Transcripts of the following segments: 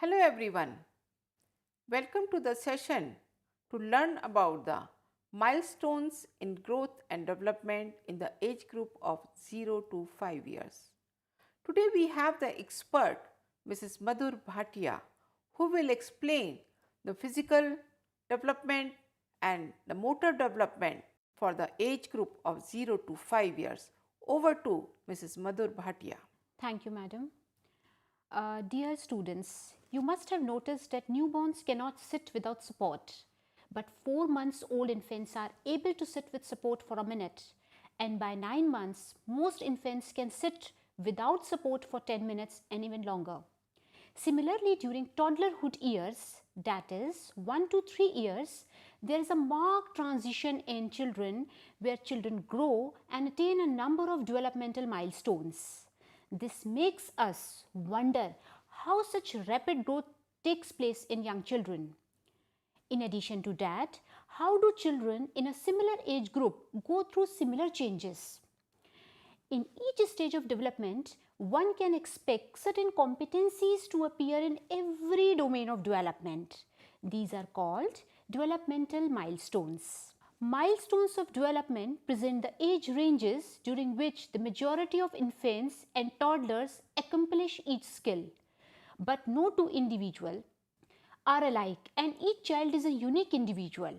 Hello everyone. Welcome to the session to learn about the milestones in growth and development in the age group of 0 to 5 years. Today we have the expert Mrs. Madhur Bhatia who will explain the physical development and the motor development for the age group of 0 to 5 years. Over to Mrs. Madhur Bhatia. Thank you, madam. Dear students, you must have noticed that newborns cannot sit without support, but 4 months old infants are able to sit with support for a minute, and by 9 months, most infants can sit without support for 10 minutes and even longer. Similarly, during toddlerhood years, that is 1 to 3 years, there is a marked transition in children where children grow and attain a number of developmental milestones. This makes us wonder how such rapid growth takes place in young children. In addition to that, how do children in a similar age group go through similar changes? In each stage of development, one can expect certain competencies to appear in every domain of development. These are called developmental milestones. Milestones of development present the age ranges during which the majority of infants and toddlers accomplish each skill. But no two individuals are alike and each child is a unique individual.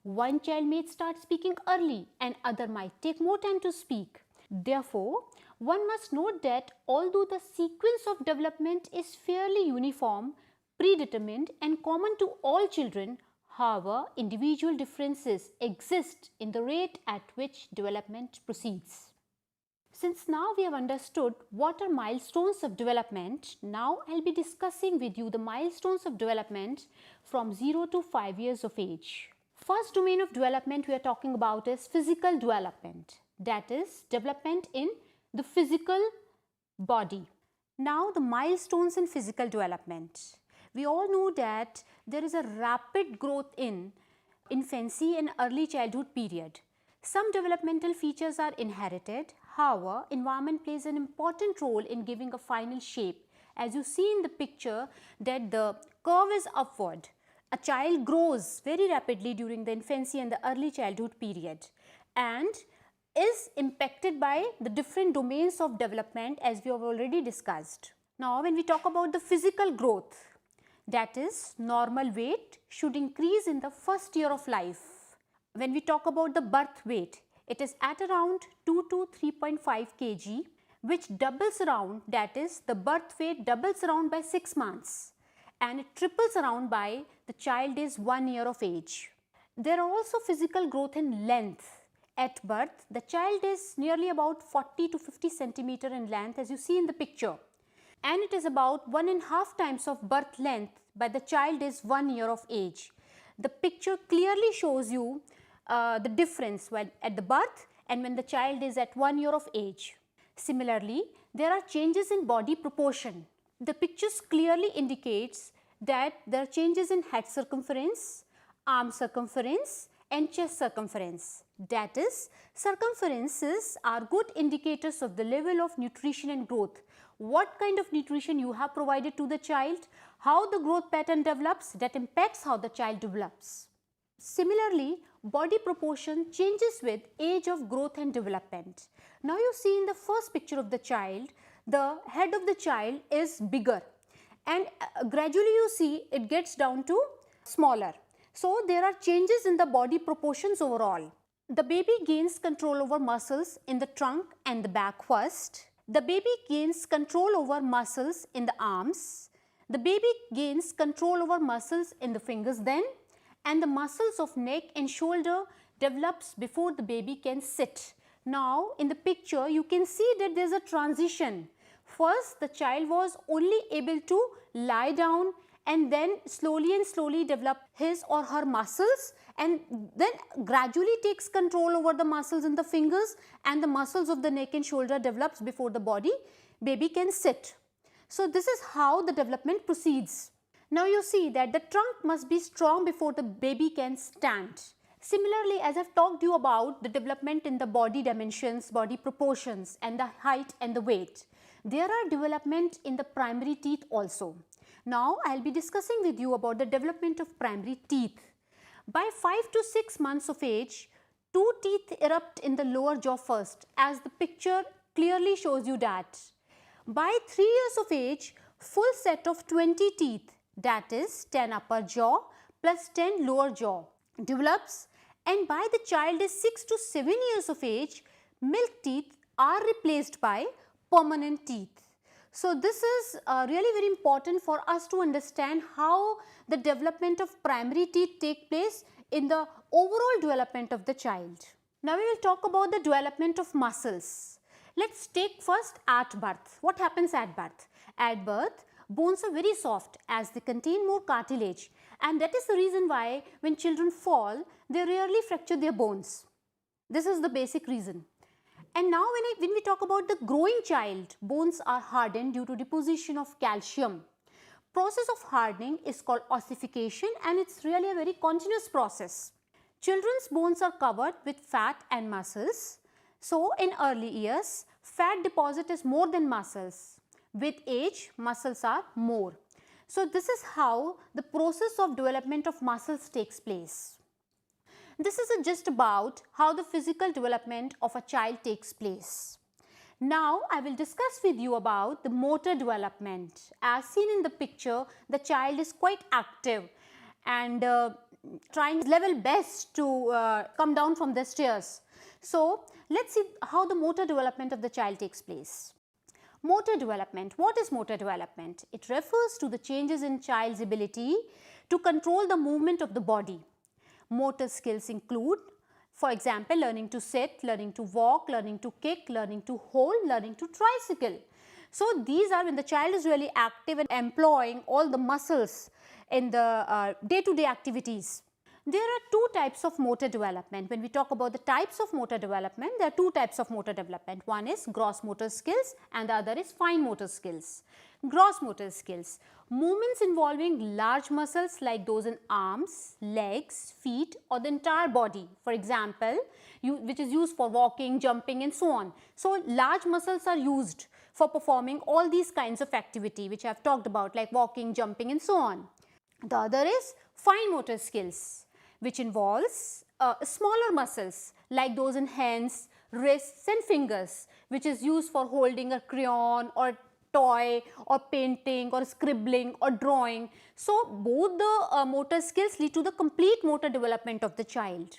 One child may start speaking early and other might take more time to speak. Therefore, one must note that although the sequence of development is fairly uniform, predetermined and common to all children, however, individual differences exist in the rate at which development proceeds. Since now we have understood what are milestones of development, now I will be discussing with you the milestones of development from 0 to 5 years of age. First domain of development we are talking about is physical development, that is development in the physical body. Now the milestones in physical development. We all know that there is a rapid growth in infancy and early childhood period. Some developmental features are inherited. However, environment plays an important role in giving a final shape. As you see in the picture that the curve is upward. A child grows very rapidly during the infancy and the early childhood period and is impacted by the different domains of development as we have already discussed. Now, when we talk about the physical growth, that is normal weight should increase in the first year of life. When we talk about the birth weight, it is at around 2 to 3.5 kg, which doubles around, that is the birth weight doubles around by 6 months and it triples around by the child is 1 year of age. There are also physical growth in length. At birth, the child is nearly about 40 to 50 centimeter in length as you see in the picture, and it is about 1.5 times of birth length by the child is 1 year of age. The picture clearly shows you the difference when at the birth and when the child is at 1 year of age. Similarly, there are changes in body proportion. The pictures clearly indicates that there are changes in head circumference, arm circumference and chest circumference. That is, circumferences are good indicators of the level of nutrition and growth. What kind of nutrition you have provided to the child, how the growth pattern develops, that impacts how the child develops. Similarly, body proportion changes with age of growth and development. Now you see in the first picture of the child, the head of the child is bigger and gradually you see it gets down to smaller. So there are changes in the body proportions overall. The baby gains control over muscles in the trunk and the back first. The baby gains control over muscles in the arms. The baby gains control over muscles in the fingers then, and the muscles of neck and shoulder develops before the baby can sit. Now in the picture you can see that there is a transition. First the child was only able to lie down and then slowly develop his or her muscles and then gradually takes control over the muscles in the fingers and the muscles of the neck and shoulder develops before the baby can sit. So this is how the development proceeds. Now you see that the trunk must be strong before the baby can stand. Similarly, as I have talked to you about the development in the body dimensions, body proportions and the height and the weight, there are development in the primary teeth also. Now I will be discussing with you about the development of primary teeth. By 5 to 6 months of age, 2 teeth erupt in the lower jaw first, as the picture clearly shows you that. By 3 years of age, full set of 20 teeth, that is 10 upper jaw plus 10 lower jaw, develops, and by the child is 6 to 7 years of age, milk teeth are replaced by permanent teeth. So this is really very important for us to understand how the development of primary teeth take place in the overall development of the child. Now we will talk about the development of muscles. Let's take first at birth. What happens at birth? At birth, bones are very soft as they contain more cartilage, and that is the reason why when children fall, they rarely fracture their bones. This is the basic reason. And now when we talk about the growing child, bones are hardened due to deposition of calcium. Process of hardening is called ossification, and it's really a very continuous process. Children's bones are covered with fat and muscles. So in early years, fat deposit is more than muscles. With age, muscles are more. So this is how the process of development of muscles takes place. This is just about how the physical development of a child takes place. Now I will discuss with you about the motor development. As seen in the picture, the child is quite active and trying his level best to come down from the stairs. So let's see how the motor development of the child takes place. Motor development. What is motor development? It refers to the changes in child's ability to control the movement of the body. Motor skills include, for example, learning to sit, learning to walk, learning to kick, learning to hold, learning to tricycle. So these are when the child is really active and employing all the muscles in the day-to-day activities. There are two types of motor development. When we talk about the types of motor development, there are two types of motor development. One is gross motor skills and the other is fine motor skills. Gross motor skills, movements involving large muscles like those in arms, legs, feet or the entire body. For example, which is used for walking, jumping and so on. So large muscles are used for performing all these kinds of activity which I have talked about, like walking, jumping and so on. The other is fine motor skills, which involves smaller muscles like those in hands, wrists and fingers, which is used for holding a crayon or toy or painting or scribbling or drawing. So both the motor skills lead to the complete motor development of the child.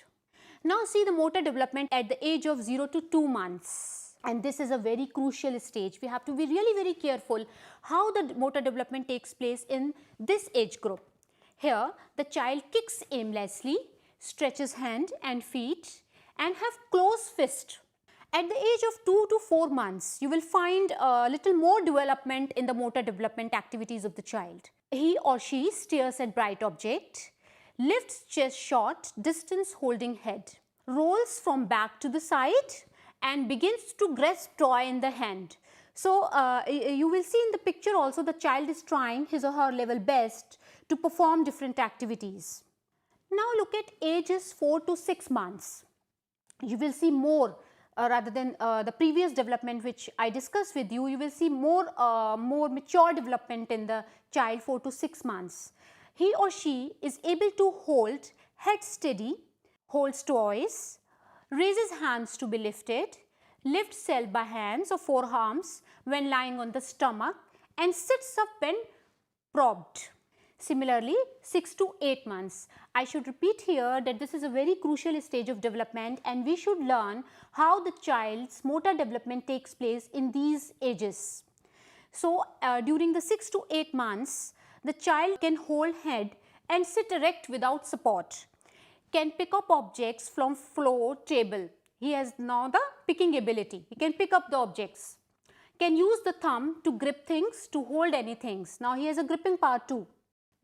Now see the motor development at the age of 0 to 2 months. And this is a very crucial stage. We have to be really very careful how the motor development takes place in this age group. Here the child kicks aimlessly, stretches hand and feet and have closed fist. At the age of 2 to 4 months, you will find a little more development in the motor development activities of the child. He or she stares at bright object, lifts chest short, distance holding head, rolls from back to the side and begins to grasp toy in the hand. So you will see in the picture also the child is trying his or her level best to perform different activities. Now look at ages 4 to 6 months. You will see more rather than the previous development which I discussed with you, you will see more mature development in the child 4 to 6 months. He or she is able to hold head steady, holds toys, raises hands to be lifted, lifts self by hands or forearms when lying on the stomach and sits up when propped. Similarly, 6 to 8 months. I should repeat here that this is a very crucial stage of development and we should learn how the child's motor development takes place in these ages. So, during the 6 to 8 months, the child can hold head and sit erect without support, can pick up objects from floor, table. He has now the picking ability. He can pick up the objects. Can use the thumb to grip things, to hold anything. Now he has a gripping power too.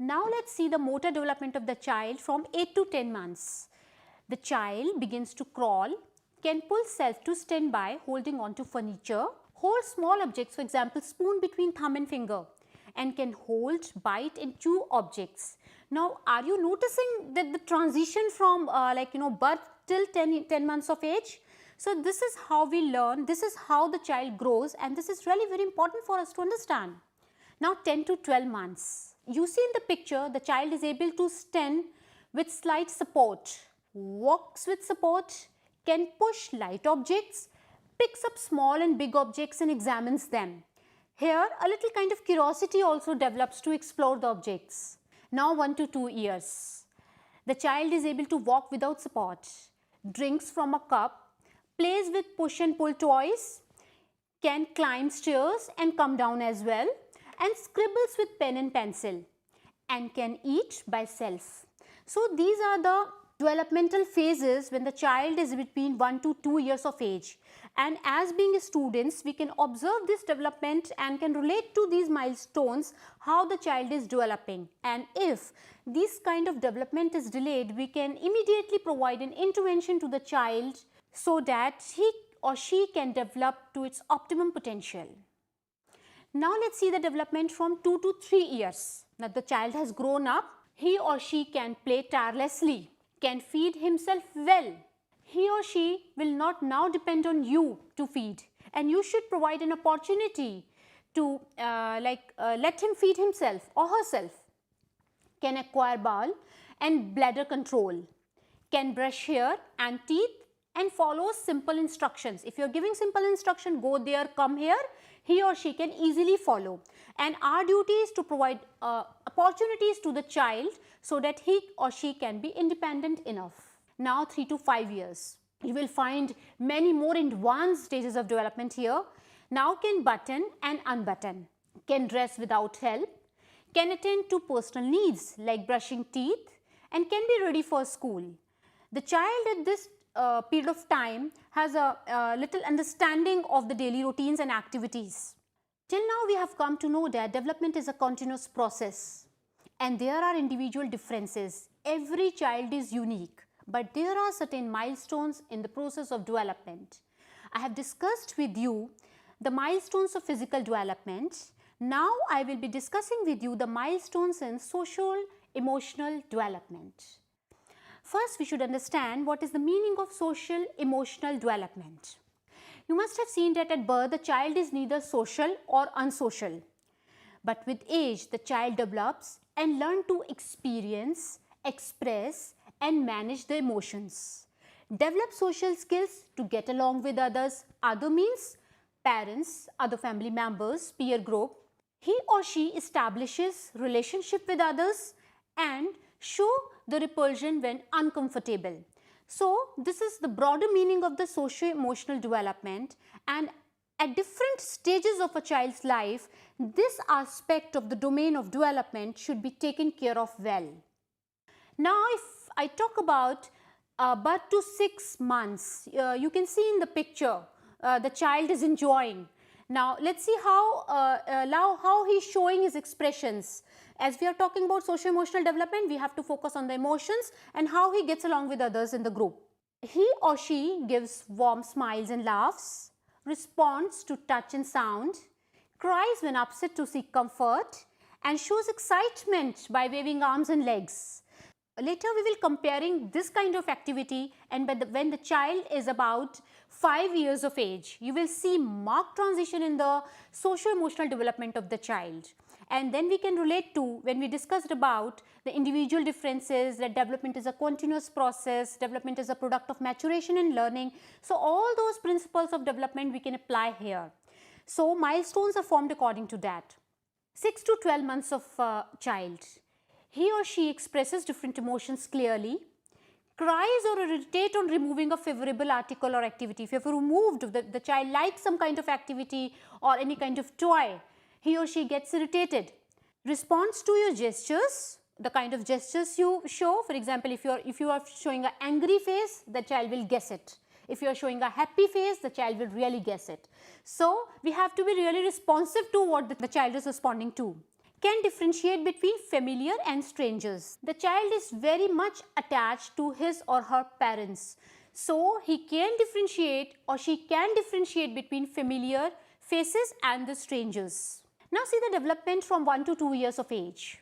Now let's see the motor development of the child from 8 to 10 months. The child begins to crawl, can pull self to stand by holding on to furniture, hold small objects, for example spoon between thumb and finger, and can hold, bite and chew objects. Now are you noticing that the transition from birth till 10 months of age? So this is how we learn, this is how the child grows and this is really very important for us to understand. Now 10 to 12 months. You see in the picture, the child is able to stand with slight support, walks with support, can push light objects, picks up small and big objects and examines them. Here, a little kind of curiosity also develops to explore the objects. Now 1 to 2 years. The child is able to walk without support, drinks from a cup, plays with push and pull toys, can climb stairs and come down as well, and scribbles with pen and pencil, and can eat by self. So these are the developmental phases when the child is between 1 to 2 years of age, and as being students we can observe this development and can relate to these milestones how the child is developing, and if this kind of development is delayed, we can immediately provide an intervention to the child so that he or she can develop to its optimum potential. Now let's see the development from 2 to 3 years. Now the child has grown up, he or she can play tirelessly, can feed himself well. He or she will not now depend on you to feed, and you should provide an opportunity to let him feed himself or herself. Can acquire bowel and bladder control, can brush hair and teeth and follow simple instructions. If you are giving simple instruction, go there, come here, he or she can easily follow. And our duty is to provide opportunities to the child so that he or she can be independent enough. Now 3 to 5 years. You will find many more advanced stages of development here. Now can button and unbutton, can dress without help, can attend to personal needs like brushing teeth, and can be ready for school. The child at this period of time has a little understanding of the daily routines and activities. Till now we have come to know that development is a continuous process and there are individual differences. Every child is unique, but there are certain milestones in the process of development. I have discussed with you the milestones of physical development. Now I will be discussing with you the milestones in social emotional development. First, we should understand what is the meaning of social emotional development. You must have seen that at birth the child is neither social or unsocial, but with age the child develops and learns to experience, express and manage the emotions. Develop social skills to get along with others, other means parents, other family members, peer group. He or she establishes relationship with others and show the repulsion when uncomfortable. So this is the broader meaning of the socio-emotional development, and at different stages of a child's life, this aspect of the domain of development should be taken care of well. Now if I talk about birth to 6 months, you can see in the picture the child is enjoying. Now let's see how he is showing his expressions. As we are talking about socio-emotional development, we have to focus on the emotions and how he gets along with others in the group. He or she gives warm smiles and laughs, responds to touch and sound, cries when upset to seek comfort, and shows excitement by waving arms and legs. Later we will comparing this kind of activity, and when the child is about 5 years of age, you will see marked transition in the socio-emotional development of the child. And then we can relate to when we discussed about the individual differences, that development is a continuous process, development is a product of maturation and learning. So all those principles of development we can apply here. So milestones are formed according to that. 6 to 12 months of child. He or she expresses different emotions clearly, cries or irritate on removing a favorable article or activity. If you have removed, the child likes some kind of activity or any kind of toy, he or she gets irritated. Responds to your gestures, the kind of gestures you show. For example, if you are showing an angry face, the child will guess it. If you are showing a happy face, the child will really guess it. So we have to be really responsive to what the child is responding to. Can differentiate between familiar and strangers. The child is very much attached to his or her parents. So he can differentiate or she can differentiate between familiar faces and the strangers. Now see the development from 1 to 2 years of age.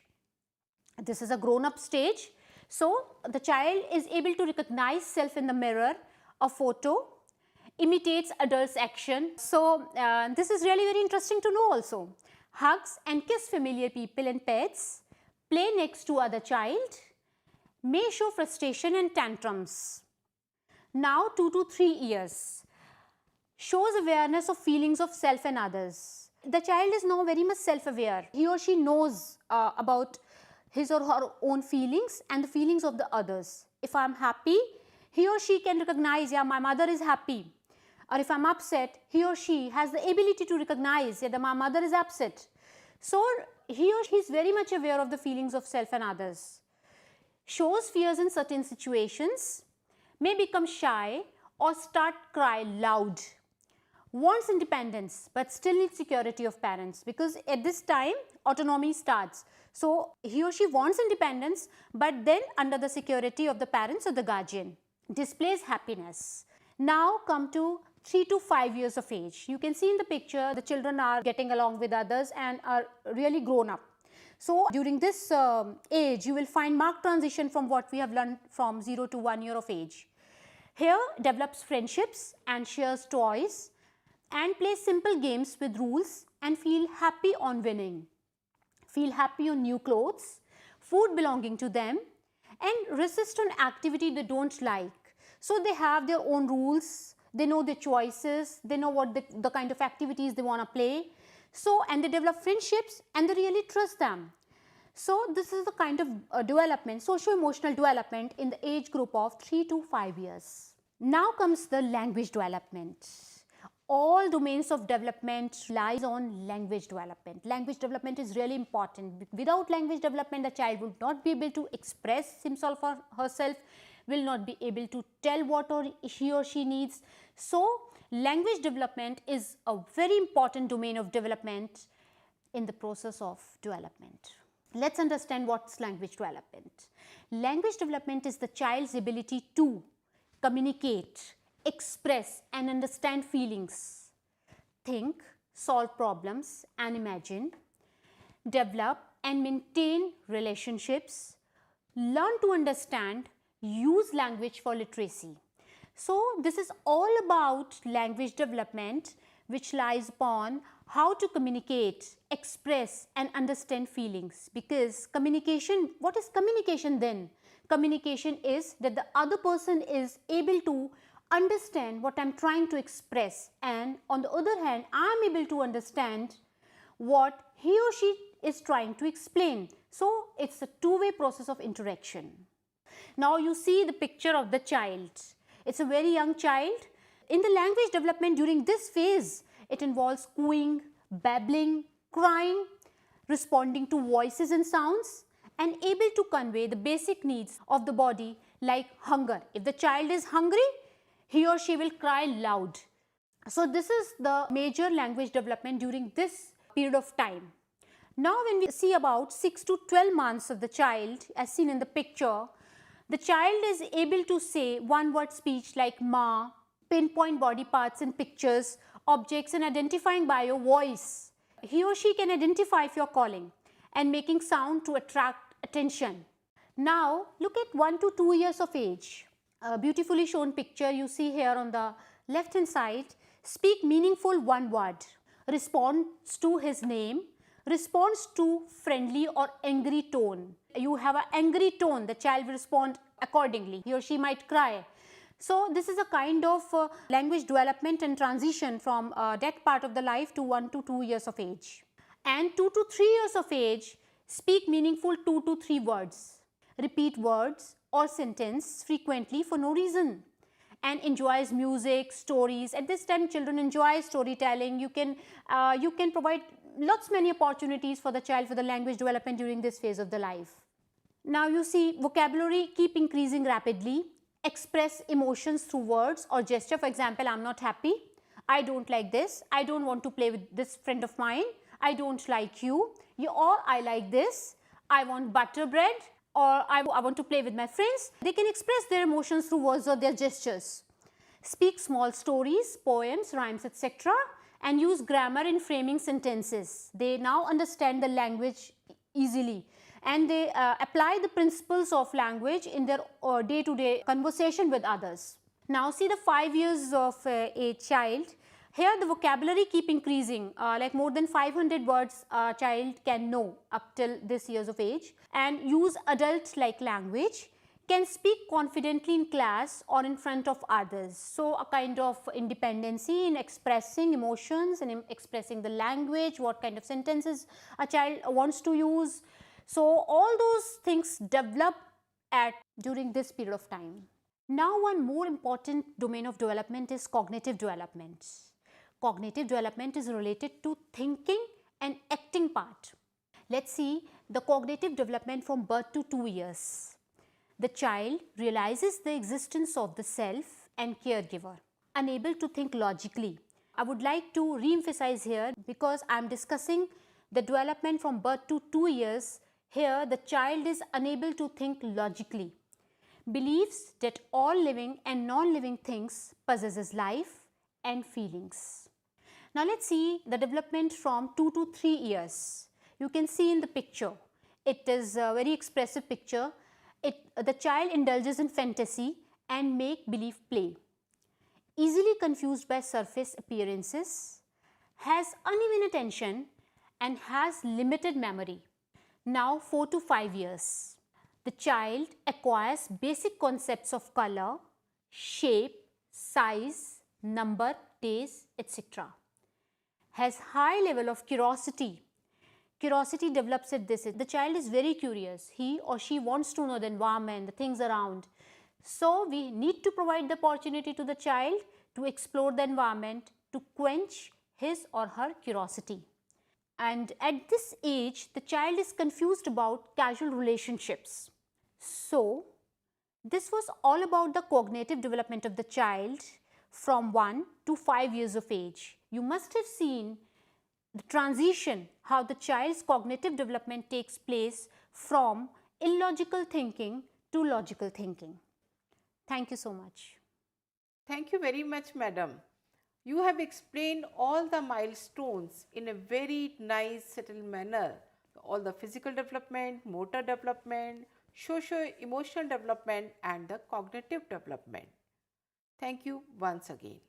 This is a grown-up stage. So the child is able to recognize self in the mirror, a photo, imitates adults' action. So this is really very interesting to know also. Hugs and kiss familiar people and pets, play next to other child, may show frustration and tantrums. Now 2 to 3 years, shows awareness of feelings of self and others. The child is now very much self-aware. He or she knows about his or her own feelings and the feelings of the others. If I am happy, he or she can recognize, yeah, my mother is happy. Or if I am upset, he or she has the ability to recognize that my mother is upset. So he or she is very much aware of the feelings of self and others. Shows fears in certain situations, may become shy or start cry loud. Wants independence but still needs security of parents, because at this time autonomy starts. So he or she wants independence but then under the security of the parents or the guardian. Displays happiness. Now come to 3 to 5 years of age. You can see in the picture the children are getting along with others and are really grown up. So during this age you will find marked transition from what we have learned from 0 to 1 year of age. Here develops friendships and shares toys and plays simple games with rules and feel happy on winning. Feel happy on new clothes, food belonging to them, and resist on activity they don't like. So they have their own rules, they know their choices, they know what the kind of activities they want to play. So, and they develop friendships and they really trust them. So this is the kind of development, socio-emotional development in the age group of 3 to 5 years. Now comes the language development. All domains of development lies on language development. Language development is really important. Without language development, the child would not be able to express himself or herself, will not be able to tell what he or she needs. So language development is a very important domain of development in the process of development. Let's understand what's language development. Language development is the child's ability to communicate, express and understand feelings, think, solve problems and imagine, develop and maintain relationships, learn to understand, use language for literacy. So this is all about language development, which lies upon how to communicate, express and understand feelings. Because communication, what is communication then? Communication is that the other person is able to understand what I am trying to express, and on the other hand I am able to understand what he or she is trying to explain. So it's a two-way process of interaction. Now you see the picture of the child. It's a very young child. In the language development during this phase, it involves cooing, babbling, crying, responding to voices and sounds, and able to convey the basic needs of the body like hunger. If the child is hungry, he or she will cry loud. So this is the major language development during this period of time. Now when we see about 6 to 12 months of the child, as seen in the picture, the child is able to say one-word speech like ma, pinpoint body parts in pictures, objects and identifying by your voice. He or she can identify if you are calling and making sound to attract attention. Now look at 1 to 2 years of age. A beautifully shown picture you see here on the left hand side. Speak meaningful one word, responds to his name, responds to friendly or angry tone. You have an angry tone, the child will respond accordingly. He or she might cry. So this is a kind of language development and transition from that part of the life to 1 to 2 years of age. And 2 to 3 years of age, speak meaningful 2 to 3 words, repeat words or sentence frequently for no reason, and enjoys music, stories. At this time children enjoy storytelling. You can provide lots many opportunities for the child for the language development during this phase of the life. Now you see vocabulary keep increasing rapidly, express emotions through words or gesture. For example, I am not happy, I don't like this, I don't want to play with this friend of mine, I don't like you, or I like this, I want butter bread, or I want to play with my friends. They can express their emotions through words or their gestures. Speak small stories, poems, rhymes, etc. and use grammar in framing sentences. They now understand the language easily and they apply the principles of language in their day-to-day conversation with others. Now see the 5 years of a child. Here the vocabulary keep increasing, like more than 500 words a child can know up till this years of age, and use adult like language, can speak confidently in class or in front of others. So a kind of independency in expressing emotions and in expressing the language, what kind of sentences a child wants to use. So all those things develop at during this period of time. Now one more important domain of development is cognitive development. Cognitive development is related to thinking and acting part. Let's see the cognitive development from birth to 2 years. The child realizes the existence of the self and caregiver, unable to think logically. I would like to re-emphasize here, because I am discussing the development from birth to 2 years. Here the child is unable to think logically, believes that all living and non-living things possesses life and feelings. Now let's see the development from 2 to 3 years. You can see in the picture, it is a very expressive picture. The child indulges in fantasy and make-believe play, easily confused by surface appearances, has uneven attention and has limited memory. Now 4 to 5 years. The child acquires basic concepts of color, shape, size, number, taste, etc. Has high level of curiosity. Curiosity develops at this age. The child is very curious. He or she wants to know the environment, the things around. So we need to provide the opportunity to the child to explore the environment, to quench his or her curiosity. And at this age, the child is confused about casual relationships. So this was all about the cognitive development of the child from 1 to 5 years of age. You must have seen the transition, how the child's cognitive development takes place from illogical thinking to logical thinking. Thank you so much. Thank you very much, madam. You have explained all the milestones in a very nice, subtle manner. All the physical development, motor development, socio-emotional development and the cognitive development. Thank you once again.